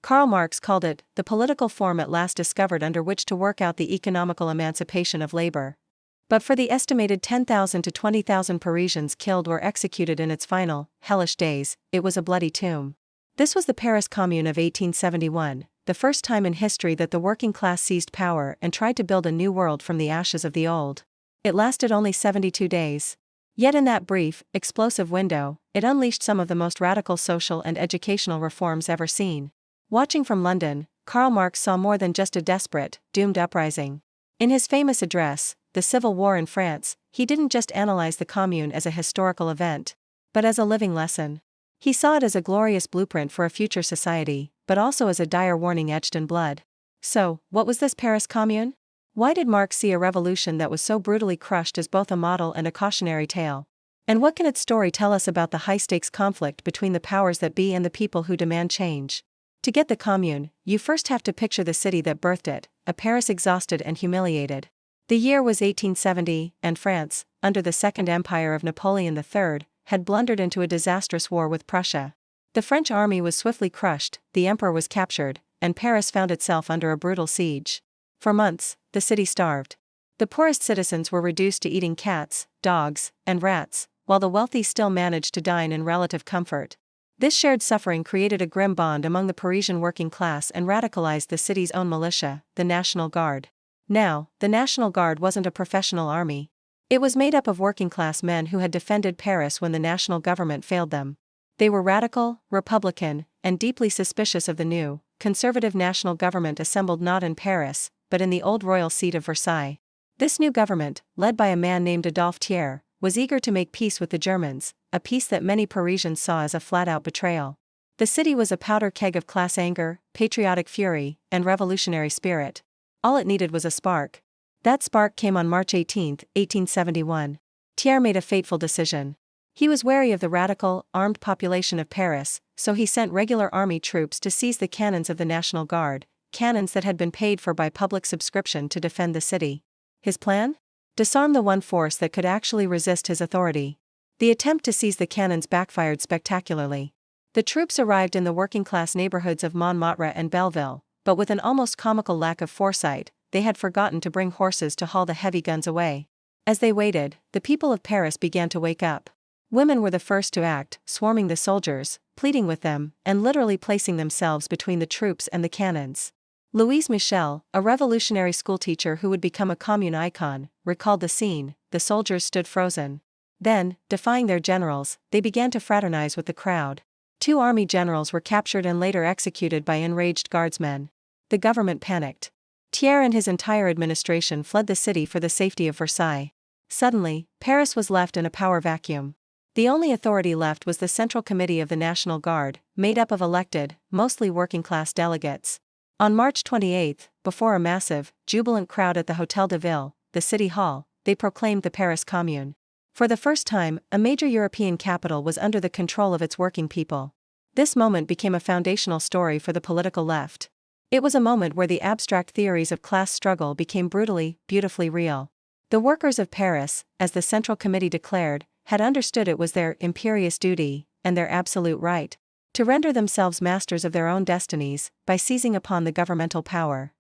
Karl Marx called it the political form at last discovered under which to work out the economical emancipation of labor. But for the estimated 10,000 to 20,000 Parisians killed or executed in its final, hellish days, it was a bloody tomb. This was the Paris Commune of 1871, the first time in history that the working class seized power and tried to build a new world from the ashes of the old. It lasted only 72 days. Yet in that brief, explosive window, it unleashed some of the most radical social and educational reforms ever seen. Watching from London, Karl Marx saw more than just a desperate, doomed uprising. In his famous address, The Civil War in France, he didn't just analyze the Commune as a historical event, but as a living lesson. He saw it as a glorious blueprint for a future society, but also as a dire warning etched in blood. So, what was this Paris Commune? Why did Marx see a revolution that was so brutally crushed as both a model and a cautionary tale? And what can its story tell us about the high-stakes conflict between the powers that be and the people who demand change? To get the Commune, you first have to picture the city that birthed it, a Paris exhausted and humiliated. The year was 1870, and France, under the Second Empire of Napoleon III, had blundered into a disastrous war with Prussia. The French army was swiftly crushed, the emperor was captured, and Paris found itself under a brutal siege. For months, the city starved. The poorest citizens were reduced to eating cats, dogs, and rats, while the wealthy still managed to dine in relative comfort. This shared suffering created a grim bond among the Parisian working class and radicalized the city's own militia, the National Guard. Now, the National Guard wasn't a professional army. It was made up of working-class men who had defended Paris when the national government failed them. They were radical, Republican, and deeply suspicious of the new, conservative national government assembled not in Paris, but in the old royal seat of Versailles. This new government, led by a man named Adolphe Thiers, was eager to make peace with the Germans, a peace that many Parisians saw as a flat-out betrayal. The city was a powder keg of class anger, patriotic fury, and revolutionary spirit. All it needed was a spark. That spark came on March 18, 1871. Thiers made a fateful decision. He was wary of the radical, armed population of Paris, so he sent regular army troops to seize the cannons of the National Guard, cannons that had been paid for by public subscription to defend the city. His plan? Disarm the one force that could actually resist his authority. The attempt to seize the cannons backfired spectacularly. The troops arrived in the working-class neighborhoods of Montmartre and Belleville, but with an almost comical lack of foresight, they had forgotten to bring horses to haul the heavy guns away. As they waited, the people of Paris began to wake up. Women were the first to act, swarming the soldiers, pleading with them, and literally placing themselves between the troops and the cannons. Louise Michel, a revolutionary schoolteacher who would become a commune icon, recalled the scene. The soldiers stood frozen. Then, defying their generals, they began to fraternize with the crowd. 2 army generals were captured and later executed by enraged guardsmen. The government panicked. Thiers and his entire administration fled the city for the safety of Versailles. Suddenly, Paris was left in a power vacuum. The only authority left was the Central Committee of the National Guard, made up of elected, mostly working-class delegates. On March 28, before a massive, jubilant crowd at the Hôtel de Ville, the city hall, they proclaimed the Paris Commune. For the first time, a major European capital was under the control of its working people. This moment became a foundational story for the political left. It was a moment where the abstract theories of class struggle became brutally, beautifully real. The workers of Paris, as the Central Committee declared, had understood it was their imperious duty, and their absolute right, to render themselves masters of their own destinies, by seizing upon the governmental power.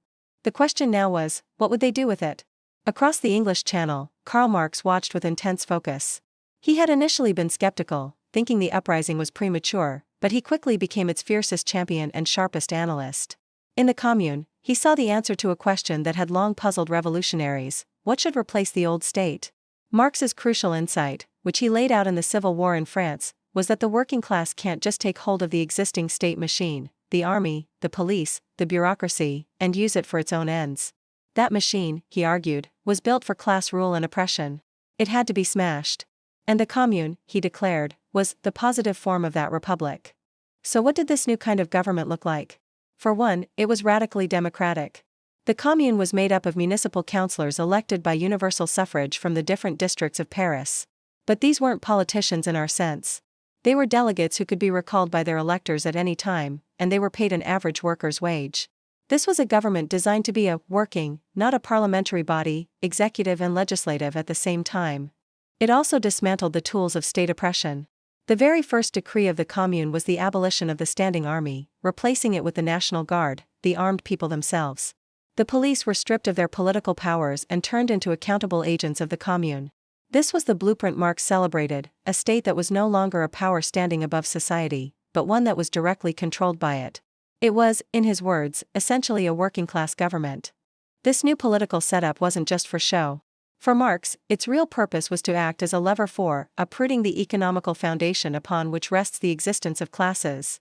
The question now was, what would they do with it? Across the English Channel, Karl Marx watched with intense focus. He had initially been skeptical, thinking the uprising was premature, but he quickly became its fiercest champion and sharpest analyst. In the Commune, he saw the answer to a question that had long puzzled revolutionaries: what should replace the old state? Marx's crucial insight, which he laid out in the Civil War in France, was that the working class can't just take hold of the existing state machine, the army, the police, the bureaucracy, and use it for its own ends. That machine, he argued, was built for class rule and oppression. It had to be smashed. And the Commune, he declared, was the positive form of that republic. So what did this new kind of government look like? For one, it was radically democratic. The Commune was made up of municipal councillors elected by universal suffrage from the different districts of Paris. But these weren't politicians in our sense. They were delegates who could be recalled by their electors at any time, and they were paid an average worker's wage. This was a government designed to be a working, not a parliamentary body, executive and legislative at the same time. It also dismantled the tools of state oppression. The very first decree of the Commune was the abolition of the standing army, replacing it with the National Guard, the armed people themselves. The police were stripped of their political powers and turned into accountable agents of the Commune. This was the blueprint Marx celebrated, a state that was no longer a power standing above society, but one that was directly controlled by it. It was, in his words, essentially a working-class government. This new political setup wasn't just for show. For Marx, its real purpose was to act as a lever for uprooting the economical foundation upon which rests the existence of classes.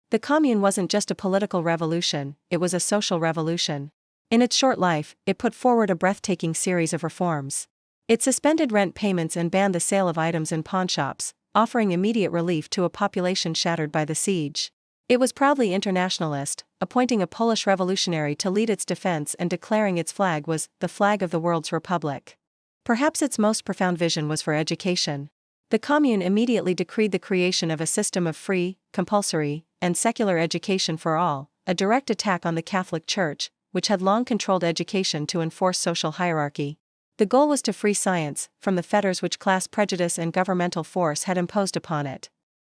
The Commune wasn't just a political revolution, it was a social revolution. In its short life, it put forward a breathtaking series of reforms. It suspended rent payments and banned the sale of items in pawnshops, offering immediate relief to a population shattered by the siege. It was proudly internationalist, appointing a Polish revolutionary to lead its defense and declaring its flag was the flag of the world's republic. Perhaps its most profound vision was for education. The Commune immediately decreed the creation of a system of free, compulsory, and secular education for all, a direct attack on the Catholic Church, which had long controlled education to enforce social hierarchy. The goal was to free science from the fetters which class prejudice and governmental force had imposed upon it.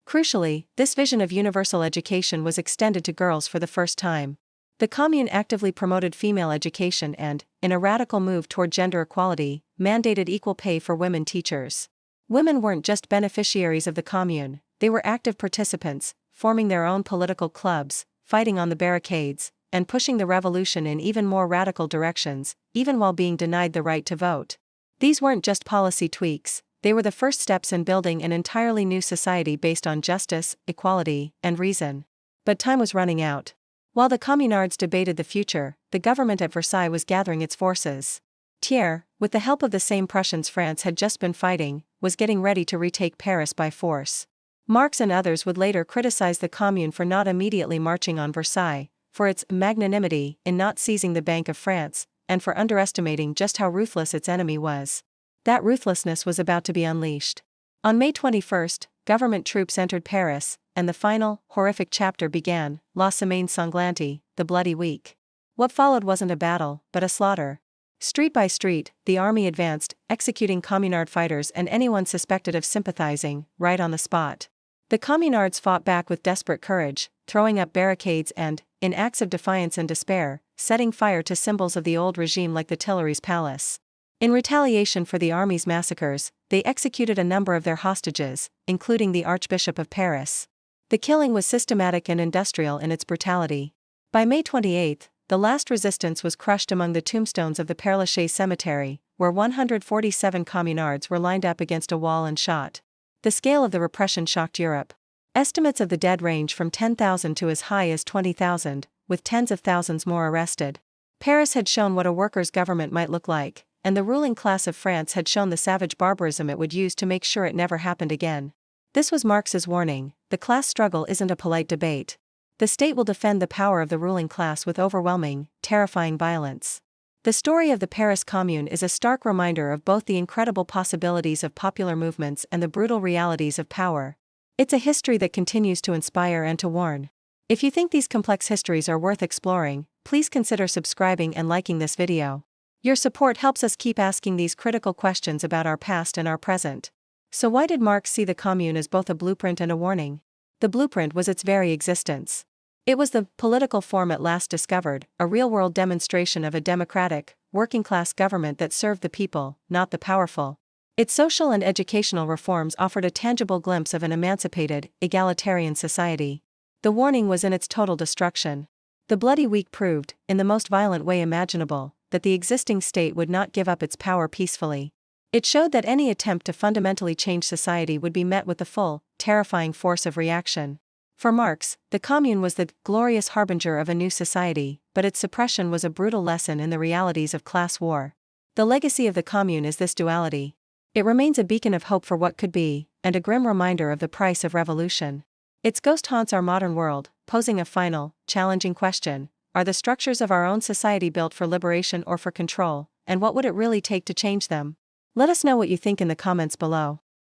Crucially, this vision of universal education was extended to girls for the first time. The Commune actively promoted female education and, in a radical move toward gender equality, mandated equal pay for women teachers. Women weren't just beneficiaries of the Commune, they were active participants, forming their own political clubs, fighting on the barricades, and pushing the revolution in even more radical directions, even while being denied the right to vote. These weren't just policy tweaks, they were the first steps in building an entirely new society based on justice, equality, and reason. But time was running out. While the communards debated the future, the government at Versailles was gathering its forces. Thiers, with the help of the same Prussians France had just been fighting, was getting ready to retake Paris by force. Marx and others would later criticize the Commune for not immediately marching on Versailles, for its magnanimity in not seizing the Bank of France, and for underestimating just how ruthless its enemy was. That ruthlessness was about to be unleashed. On May 21, government troops entered Paris, and the final, horrific chapter began, La Semaine Sanglante, the Bloody Week. What followed wasn't a battle, but a slaughter. Street by street, the army advanced, executing communard fighters and anyone suspected of sympathizing, right on the spot. The communards fought back with desperate courage, throwing up barricades and, in acts of defiance and despair, setting fire to symbols of the old regime like the Tuileries Palace. In retaliation for the army's massacres, they executed a number of their hostages, including the Archbishop of Paris. The killing was systematic and industrial in its brutality. By May 28, the last resistance was crushed among the tombstones of the Père Lachaise cemetery, where 147 communards were lined up against a wall and shot. The scale of the repression shocked Europe. Estimates of the dead range from 10,000 to as high as 20,000, with tens of thousands more arrested. Paris had shown what a workers' government might look like, and the ruling class of France had shown the savage barbarism it would use to make sure it never happened again. This was Marx's warning: the class struggle isn't a polite debate. The state will defend the power of the ruling class with overwhelming, terrifying violence. The story of the Paris Commune is a stark reminder of both the incredible possibilities of popular movements and the brutal realities of power. It's a history that continues to inspire and to warn. If you think these complex histories are worth exploring, please consider subscribing and liking this video. Your support helps us keep asking these critical questions about our past and our present. So why did Marx see the Commune as both a blueprint and a warning? The blueprint was its very existence. It was the political form at last discovered, a real-world demonstration of a democratic, working-class government that served the people, not the powerful. Its social and educational reforms offered a tangible glimpse of an emancipated, egalitarian society. The warning was in its total destruction. The Bloody Week proved, in the most violent way imaginable, that the existing state would not give up its power peacefully. It showed that any attempt to fundamentally change society would be met with the full, terrifying force of reaction. For Marx, the Commune was the glorious harbinger of a new society, but its suppression was a brutal lesson in the realities of class war. The legacy of the Commune is this duality. It remains a beacon of hope for what could be, and a grim reminder of the price of revolution. Its ghost haunts our modern world, posing a final, challenging question: are the structures of our own society built for liberation or for control, and what would it really take to change them? Let us know what you think in the comments below.